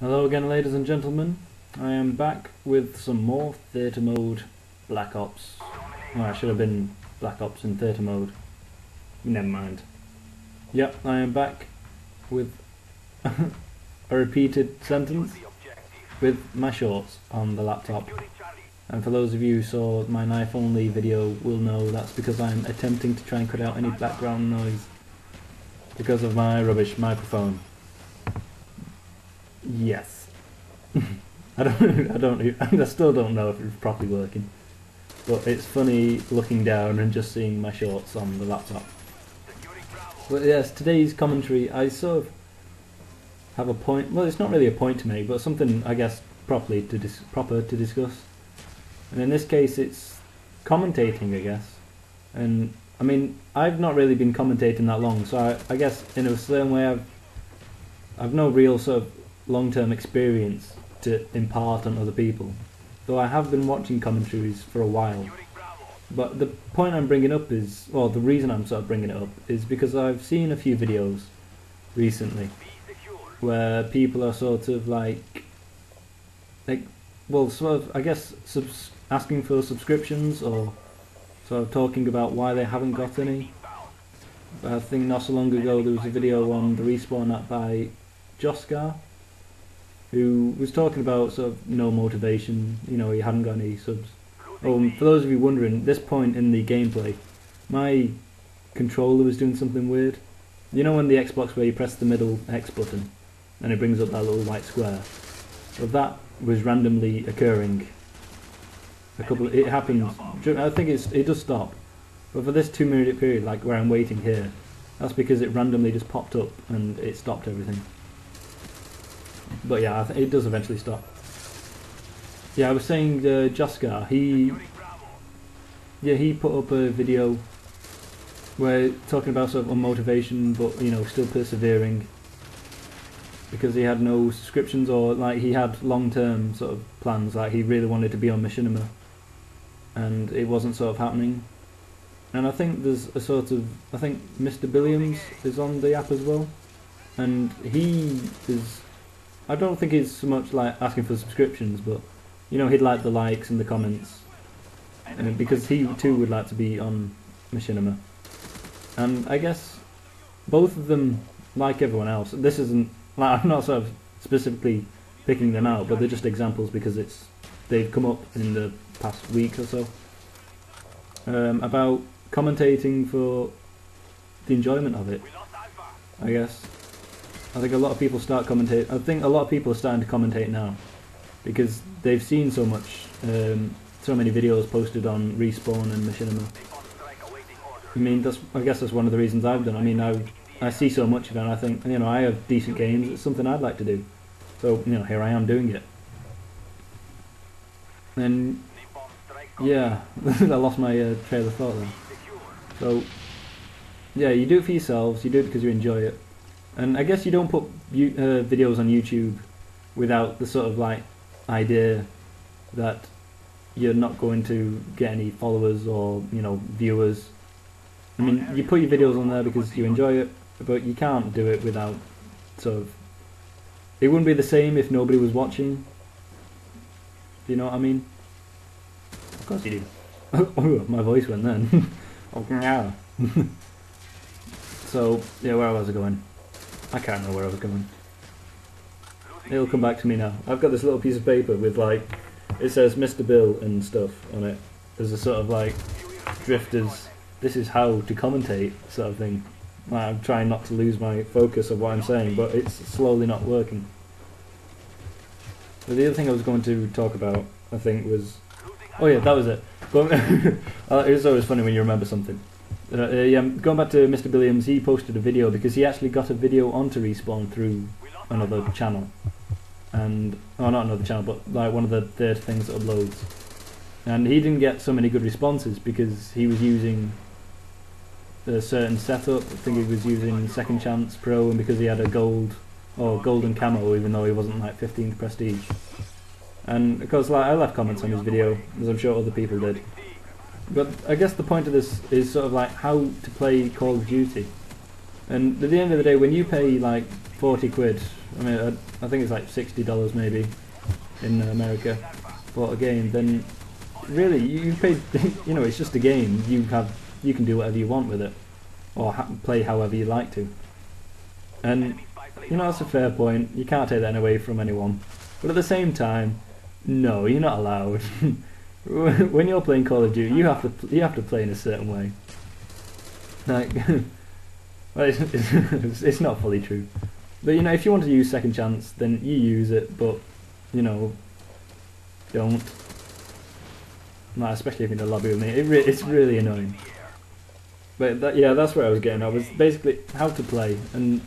Hello again, ladies and gentlemen. I am back with some more theatre mode Black Ops. Oh, I should have been Black Ops in theatre mode. Never mind. Yep, I am back with a repeated sentence with my shorts on the laptop. And for those of you who saw my knife only video will know that's because I'm attempting to try and cut out any background noise because of my rubbish microphone. Yes. I still don't know if it's properly working. But it's funny looking down and just seeing my shorts on the laptop. But yes, today's commentary, I sort of have a point. Well, it's not really a point to make, but something I guess proper to discuss. And in this case, it's commentating, I guess. And I mean, I've not really been commentating that long, so I guess in a certain way, I've no real sort of long-term experience to impart on other people, though I have been watching commentaries for a while. But the point I'm bringing up is, well, the reason I'm sort of bringing it up is because I've seen a few videos recently where people are sort of well, sort of, I guess, asking for subscriptions or sort of talking about why they haven't got any. I think not so long ago there was a video on the Respawn app by Joscar, who was talking about sort of no motivation, you know, he hadn't got any subs. Oh, for those of you wondering, at this point in the gameplay, my controller was doing something weird. You know when the Xbox where you press the middle X button and it brings up that little white square? Well, that was randomly occurring. It happened, I think it does stop. But for this 2-minute period, like where I'm waiting here, that's because it randomly just popped up and it stopped everything. But yeah, it does eventually stop. Yeah, I was saying Joscar, he put up a video where talking about sort of unmotivation, but you know, still persevering because he had no subscriptions, or like he had long-term sort of plans, like he really wanted to be on Machinima, and it wasn't sort of happening. And I think there's a sort of, I think Mr. Billiams is on the app as well, and he is, I don't think he's so much like asking for subscriptions, but you know, he'd like the likes and the comments, because he too would like to be on Machinima. And I guess both of them, like everyone else, this isn't, like, I'm not sort of specifically picking them out, but they're just examples because they've come up in the past week or so, about commentating for the enjoyment of it, I guess. I think a lot of people I think a lot of people are starting to commentate now because they've seen so much, so many videos posted on Respawn and Machinima. I mean, I guess that's one of the reasons I've done. I mean, I see so much of it and I think, you know, I have decent games, it's something I'd like to do. So, you know, here I am doing it. And yeah, I lost my trail of thought then. So, yeah, you do it for yourselves, you do it because you enjoy it. And I guess you don't put videos on YouTube without the sort of like idea that you're not going to get any followers or, you know, viewers. I mean, you put your videos on there because you enjoy it, but you can't do it without sort of, it wouldn't be the same if nobody was watching. Do you know what I mean? Of course you do. Oh, my voice went then. Oh, yeah. So, yeah, where was I going? I can't know where I was going. It'll come back to me now. I've got this little piece of paper with like, it says Mr. Bill and stuff on it. There's a sort of like drifters, this is how to commentate sort of thing. I'm trying not to lose my focus of what I'm saying, but it's slowly not working. But the other thing I was going to talk about, I think, was, oh yeah, that was it. But it's always funny when you remember something. Yeah, going back to Mr. Billiams, he posted a video because he actually got a video onto Respawn through another channel, and not another channel, but like one of the third things that uploads, and he didn't get so many good responses because he was using a certain setup. I think he was using Second Chance Pro, and because he had a golden camo, even though he wasn't like 15th prestige. And because like I left comments on his video, as I'm sure other people did. But I guess the point of this is sort of like how to play Call of Duty. And at the end of the day, when you pay like 40 quid I mean, I think it's like $60 maybe in America for a game, then really you paid, you know, it's just a game. You can do whatever you want with it, or play however you like to. And you know, that's a fair point. You can't take that away from anyone. But at the same time, no, you're not allowed. When you're playing Call of Duty, you have to play in a certain way. Like, well, it's not fully true. But you know, if you want to use second chance, then you use it. But you know, don't. Like, especially if you're in a lobby with me, it's really annoying. But yeah, that's where I was getting. I was basically how to play, and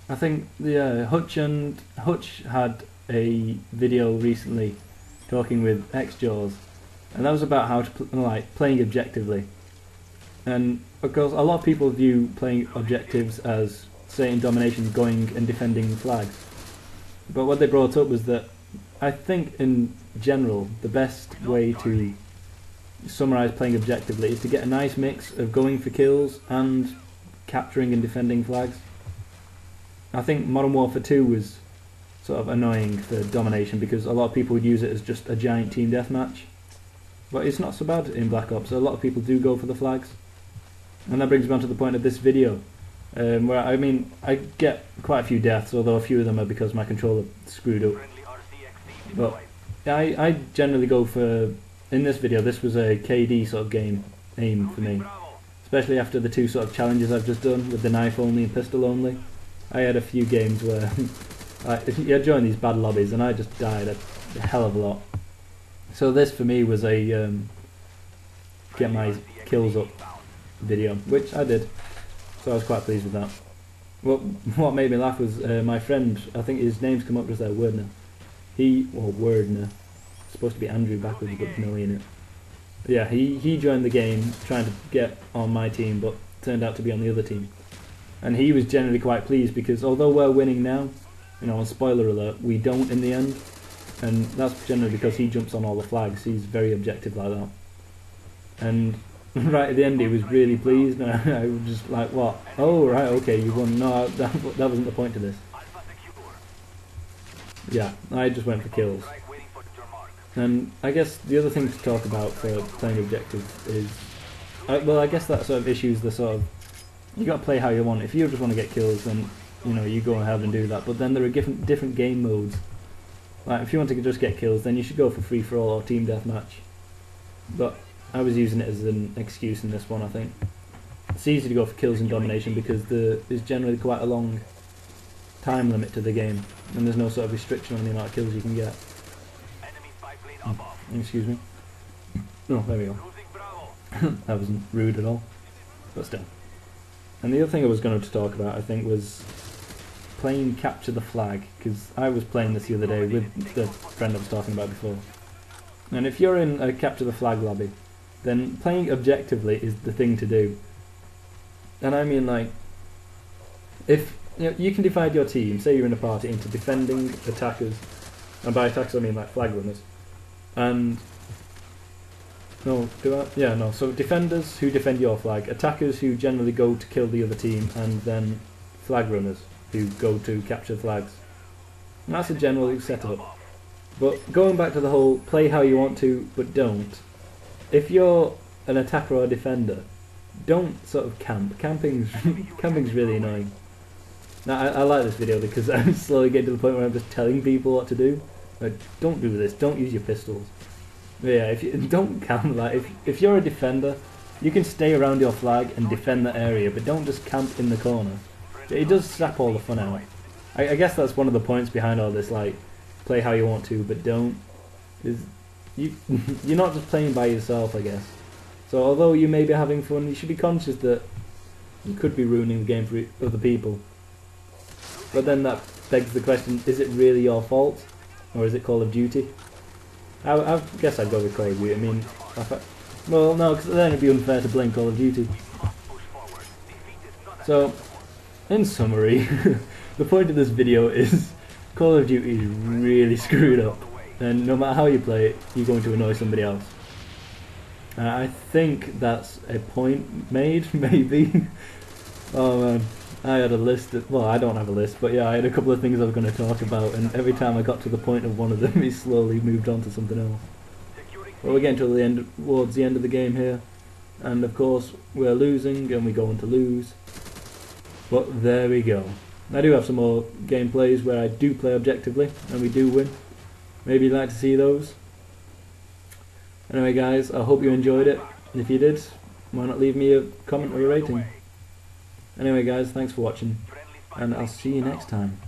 I think Hutch had a video recently talking with XJaws, and that was about how to like playing objectively. And of course, a lot of people view playing objectives as, say, in domination, going and defending flags. But what they brought up was that I think in general the best way to summarise playing objectively is to get a nice mix of going for kills and capturing and defending flags. I think Modern Warfare 2 was sort of annoying for domination because a lot of people would use it as just a giant team deathmatch. But it's not so bad in Black Ops. A lot of people do go for the flags. And that brings me on to the point of this video, where I mean, I get quite a few deaths, although a few of them are because my controller screwed up. But I generally go for, in this video, this was a KD sort of aim for me. Especially after the two sort of challenges I've just done, with the knife only and pistol only. I had a few I joined these bad lobbies and I just died a hell of a lot. So this for me was a get my kills up video, which I did. So I was quite pleased with that. What made me laugh was my friend, I think his name's come up just there, wouldnt. Wouldnt. Supposed to be Andrew backwards, but no E in it. Yeah, he joined the game trying to get on my team, but turned out to be on the other team. And he was generally quite pleased because although we're winning now, you know, spoiler alert, we don't in the end. And that's generally because he jumps on all the flags. He's very objective like that. And right at the end he was really pleased, and I was just like, what? Oh right, okay, you won. No, that wasn't the point of this. Yeah, I just went for kills. And I guess the other thing to talk about for playing objectives is, well, I guess that sort of issues the sort of, you got to play how you want. If you just want to get kills, then you know you go ahead and do that. But then there are different game modes. Like if you want to just get kills, then you should go for free for all or team deathmatch. But I was using it as an excuse in this one. I think it's easy to go for kills in domination because there's generally quite a long time limit to the game, and there's no sort of restriction on the amount of kills you can get. Excuse me. Oh, there we go. That wasn't rude at all, but still. And the other thing I was going to talk about, I think, was playing Capture the Flag, because I was playing this the other day with the friend I was talking about before. And if you're in a Capture the Flag lobby, then playing objectively is the thing to do. And I mean, like, if you know, you can divide your team, say you're in a party, into defending, attackers, and by attackers I mean like flag runners. And so defenders who defend your flag, attackers who generally go to kill the other team, and then flag runners who go to capture flags. And that's a general setup. But going back to the whole play how you want to, but don't. If you're an attacker or a defender, don't sort of camp. Camping's really annoying. Now I like this video because I'm slowly getting to the point where I'm just telling people what to do. Like, don't do this. Don't use your pistols. But yeah, if you don't camp, like if you're a defender, you can stay around your flag and defend that area, but don't just camp in the corner. It does sap all the fun out. I guess that's one of the points behind all this, like, play how you want to, but don't. You're not just playing by yourself, I guess. So although you may be having fun, you should be conscious that you could be ruining the game for other people. But then that begs the question, is it really your fault? Or is it Call of Duty? I guess I'd go with Call of Duty. I mean, well, no, because then it'd be unfair to blame Call of Duty. So, in summary, the point of this video is Call of Duty is really screwed up, and no matter how you play it, you're going to annoy somebody else. I think that's a point made, maybe. Oh man, I had a list well, I don't have a list, but yeah, I had a couple of things I was going to talk about, and every time I got to the point of one of them, he slowly moved on to something else. Well, we're getting towards the end of the game here, and of course we're losing, and we're going to lose. But there we go. I do have some more gameplays where I do play objectively, and we do win. Maybe you'd like to see those. Anyway guys, I hope you enjoyed it, and if you did, why not leave me a comment or a rating. Anyway guys, thanks for watching, and I'll see you next time.